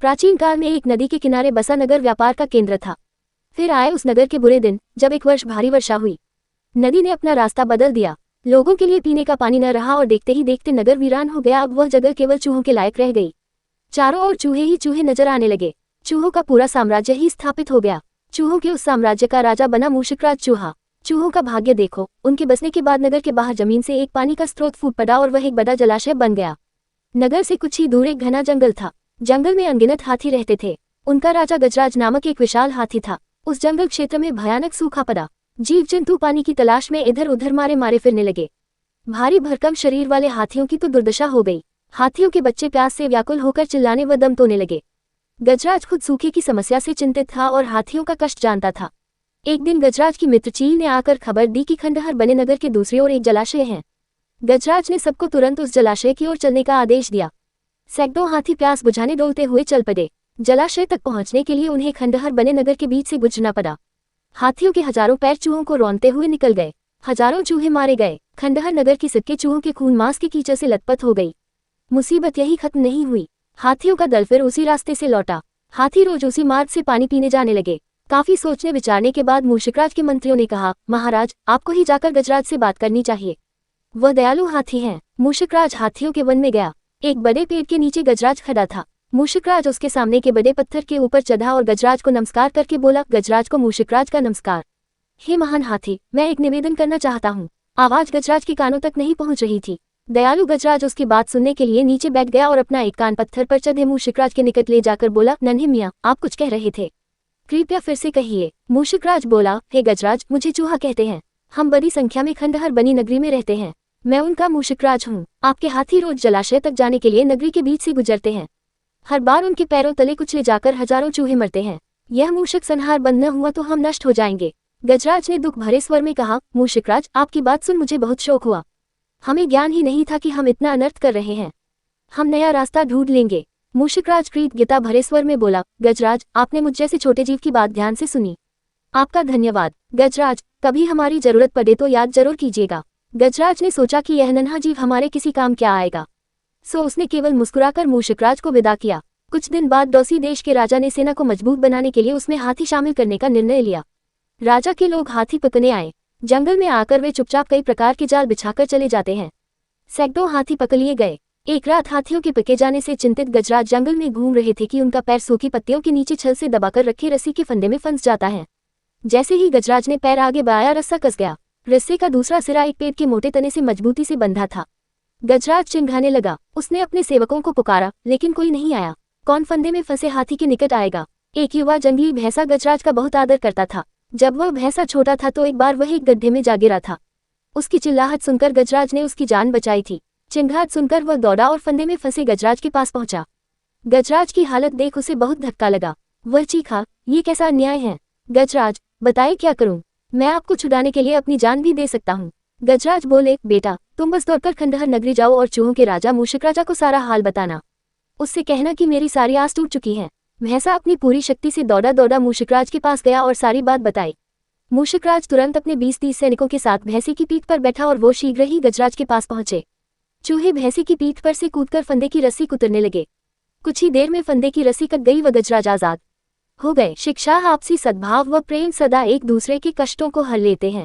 प्राचीन काल में एक नदी के किनारे बसा नगर व्यापार का केंद्र था। फिर आए उस नगर के बुरे दिन, जब एक वर्ष भारी वर्षा हुई। नदी ने अपना रास्ता बदल दिया, लोगों के लिए पीने का पानी न रहा और देखते ही देखते नगर वीरान हो गया। अब वह जगह केवल चूहों के लायक रह गई। चारों ओर चूहे ही चूहे नजर आने लगे। चूहों का पूरा साम्राज्य ही स्थापित हो गया। चूहों के उस साम्राज्य का राजा बना मूषकराज चूहा। चूहों का भाग्य देखो, उनके बसने के बाद नगर के बाहर जमीन से एक पानी का स्रोत फूट पड़ा और वह एक बड़ा जलाशय बन गया। नगर से कुछ ही दूर एक घना जंगल था। जंगल में अनगिनत हाथी रहते थे। उनका राजा गजराज नामक एक विशाल हाथी था। उस जंगल क्षेत्र में भयानक सूखा पड़ा। जीव जंतु पानी की तलाश में इधर उधर मारे मारे फिरने लगे। भारी भरकम शरीर वाले हाथियों की तो दुर्दशा हो गई। हाथियों के बच्चे प्यास से व्याकुल होकर चिल्लाने व दम तोड़ने लगे। गजराज खुद सूखे की समस्या से चिंतित था और हाथियों का कष्ट जानता था। एक दिन गजराज की मित्र चील ने आकर खबर दी कि खंडहर बने नगर के दूसरी ओर एक जलाशय है। गजराज ने सबको तुरंत उस जलाशय की ओर चलने का आदेश दिया। सैकड़ों हाथी प्यास बुझाने दौड़ते हुए चल पड़े। जलाशय तक पहुंचने के लिए उन्हें खंडहर बने नगर के बीच से गुजरना पड़ा। हाथियों के हजारों पैर चूहों को रौंदते हुए निकल गए। हजारों चूहे मारे गए। खंडहर नगर की सिक्के चूहों के खून मांस के कीचड़ से लथपथ हो गई। मुसीबत यही खत्म नहीं हुई। हाथियों का दल फिर उसी रास्ते से लौटा। हाथी रोज उसी मार्ग से पानी पीने जाने लगे। काफी सोचने विचारने के बाद मूषकराज के मंत्रियों ने कहा, महाराज, आपको ही जाकर गजराज से बात करनी चाहिए। वह दयालु हाथी हैं। मूषकराज हाथियों के वन में गया। एक बड़े पेड़ के नीचे गजराज खड़ा था। मूषकराज उसके सामने के बड़े पत्थर के ऊपर चढ़ा और गजराज को नमस्कार करके बोला। गजराज को मूषकराज का नमस्कार। हे महान हाथी, मैं एक निवेदन करना चाहता हूँ। आवाज गजराज के कानों तक नहीं पहुंच रही थी। दयालु गजराज उसकी बात सुनने के लिए नीचे बैठ गया और अपना एक कान पत्थर पर चढ़े मूषकराज के निकट ले जाकर बोला, नन्हे मियाँ, आप कुछ कह रहे थे, कृपया फिर से कहिए। मूषकराज बोला, हे गजराज, मुझे चूहा कहते हैं। हम बड़ी संख्या में खंडहर बनी नगरी में रहते हैं। मैं उनका मूषकराज हूँ। आपके हाथी रोज जलाशय तक जाने के लिए नगरी के बीच से गुजरते हैं। हर बार उनके पैरों तले कुचले जाकर हजारों चूहे मरते हैं। यह मूषक संहार बंद न हुआ तो हम नष्ट हो जाएंगे। गजराज ने दुख भरे स्वर में कहा, मूषकराज, आपकी बात सुन मुझे बहुत शौक हुआ। हमें ज्ञान ही नहीं था कि हम इतना अनर्थ कर रहे हैं। हम नया रास्ता ढूंढ लेंगे। मूषकराज कृतज्ञता भरे स्वर में बोला, गजराज, आपने मुझ जैसे छोटे जीव की बात ध्यान से सुनी। आपका धन्यवाद। गजराज, कभी हमारी जरूरत पड़े तो याद जरूर कीजिएगा। गजराज ने सोचा कि यह नन्हा जीव हमारे किसी काम क्या आएगा, सो उसने केवल मुस्कुराकर मूषकराज को विदा किया। कुछ दिन बाद डोसी देश के राजा ने सेना को मजबूत बनाने के लिए उसमें हाथी शामिल करने का निर्णय लिया। राजा के लोग हाथी पकड़ने आए। जंगल में आकर वे चुपचाप कई प्रकार के जाल बिछाकर चले जाते हैं। सैकड़ों हाथी पकड़ लिए गए। एक रात हाथियों के पके जाने से चिंतित गजराज जंगल में घूम रहे थे कि उनका पैर सूखी पत्तियों के नीचे छल से दबाकर रखे रस्सी के फंदे में फंस जाता है। जैसे ही गजराज ने पैर आगे बढ़ाया, रस्सा कस गया। रस्से का दूसरा सिरा एक पेड़ के मोटे तने से मजबूती से बंधा था। गजराज चिंघाने लगा। उसने अपने सेवकों को पुकारा, लेकिन कोई नहीं आया। कौन फंदे में फंसे हाथी के निकट आएगा। एक युवा जंगली भैंसा गजराज का बहुत आदर करता था। जब वह भैंसा छोटा था तो एक बार वह एक गड्ढे में जा गिरा था। उसकी चिल्लाहट सुनकर गजराज ने उसकी जान बचाई थी। चिंगाहट सुनकर वह दौड़ा और फंदे में फंसे गजराज के पास पहुंचा। गजराज की हालत देख उसे बहुत धक्का लगा। वह चीखा, ये कैसा अन्याय है। गजराज, बताइए क्या करूं? मैं आपको छुड़ाने के लिए अपनी जान भी दे सकता हूं। गजराज बोले, बेटा, तुम बस दौड़कर खंडहर नगरी जाओ और चूहों के राजा मूषकराजा को सारा हाल बताना। उससे कहना कि मेरी सारी आस टूट चुकी है। भैंसा अपनी पूरी शक्ति से दौड़ा दौड़ा मूषकराज के पास गया और सारी बात बताई। मूषकराज तुरंत अपने 20-30 सैनिकों के साथ भैंसे की पीठ पर बैठा और वो शीघ्र ही गजराज के पास पहुंचे। चूहे भैंसे की पीठ पर से कूदकर फंदे की रस्सी कुतरने लगे। कुछ ही देर में फंदे की रस्सी कट गई व गजराज आजाद हो गए। शिक्षा, आपसी सद्भाव व प्रेम सदा एक दूसरे के कष्टों को हल लेते हैं।